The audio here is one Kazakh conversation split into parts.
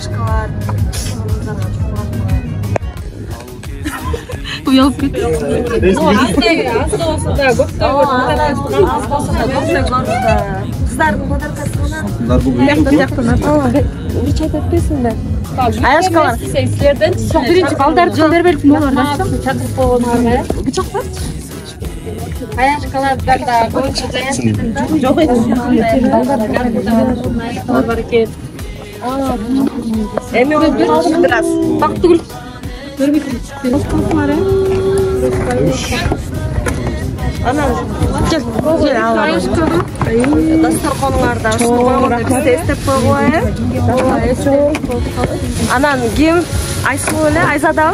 Аяшкалар. Уялып кетті. Азда болса да, көптөй аз болса да, көптөй көрді. Қыздардың подаркасы мына. Үч айтып берсеңдер. Аяшкалар. Сіздерден Бірінші балдарды жолдар беріп молар да. Чатып болғанға. Бычақтар. Аяшкалардан да көңілші жаясың. Жоқ еді. Балдар бар екен. Эми өзбек biraz. Bak dur. Ana gel alalım. Dasturxonlarda biz de istep qo'yib. Anan kim? Ayso'la, Ayzada.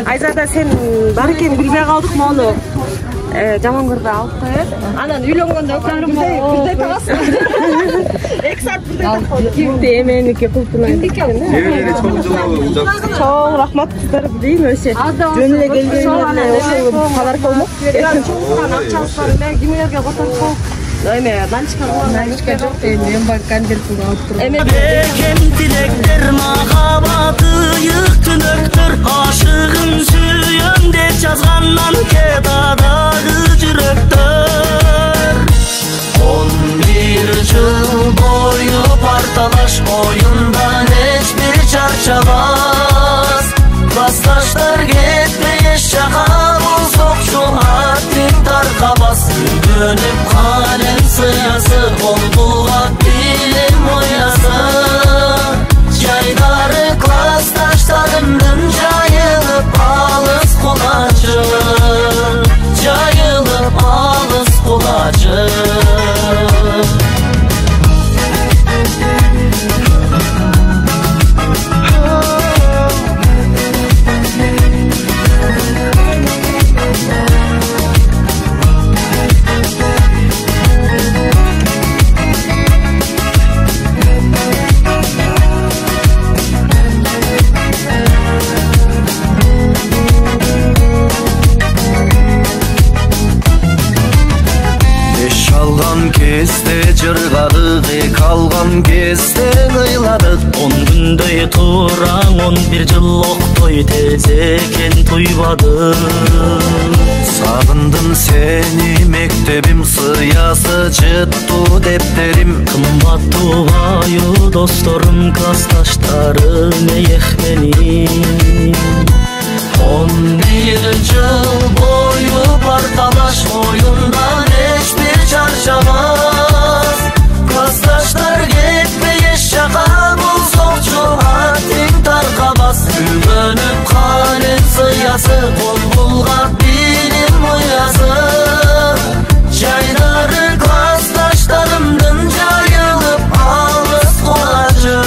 Ayzada sen bar ekan bilmay qoldik moni. Jamon ko'rib olib qo'yib. Anan uylanganda birday taqasın. 2 saat birday taqadi. Kimdi emeniki qultunaydi. Çok rahmat kızlar bileyim öyle. Jönüle geldiğinde kadar olmak. Çoğundan akçalıklarına gimelerge kotan koy. Öyle ben çıkarım. Ben çıkacak değil. Ben bakkan bir kulu alıp durum. Berkem dilekler mahabatı yıktınıktır. Aşığın suyunde yazgandan kedadağı yürektir. 11 yıl boyu partalaş oyundan hiçbir çarşavaz. Klastaşlar gitmeye şaka bulsok şu artık tarkabas. Dönüp kalem sıyası olduğa bilim oyası. Yayları klastaşlarımdın cayılıp alız kulacı. Cayılıp alız kulacı. Кезде жырғадық, қалған кезде ыңайладық. 10 күндей туран 11 жыл оқтой тез екен туйбады. Сағындым сені мектебім сыясы жытту дептерім. Қымбат туғайы досторым классташтарым ех менің. 11 жыл бойы парталаш ойындан hiçbir çarşamaz. Klastaşlar gitmeye şaka bulsokçu artık tarkabas. Ülgönüp kalın sıyası bol bulgar bilim uyası. Çayları klastaşlarımdın cayılıp alız kulacı.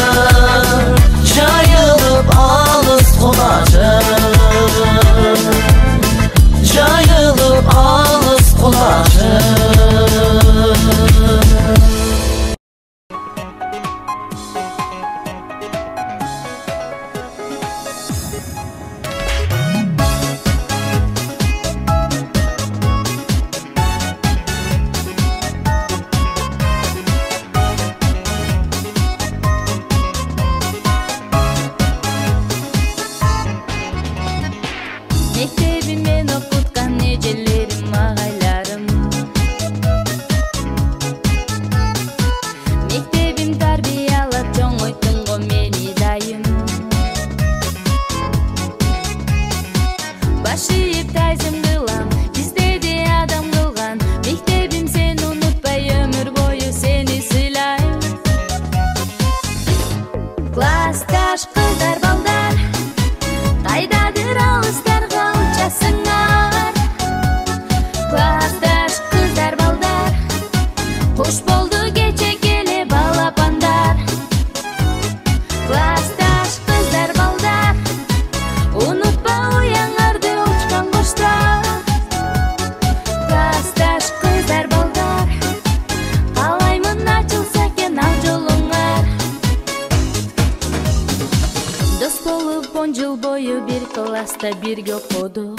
Cayılıp alız kulacı. Cayılıp alız kulacı. Мектебимен окуткан эжелерим агайларым. Мектебим тарбиялап чоңойтун го мени дайым. Баш ийип тайзым кылам, издеди адам кылган. Мектебим сени унутпай өмүр бою сени сыйлайм. Классташ кыздар балдар, кайдадыр алыстарга учасыңар. Классташ кыздар балдар, кош болду кече келе балапандар. Классташ кыздар балдар, унутпа уяңарды учкан коштар. Классташ кыздар балдар, каалаймын ачылса экен ал жолуңар. Дос болуп 10 жыл бою бир класста бирге окудук.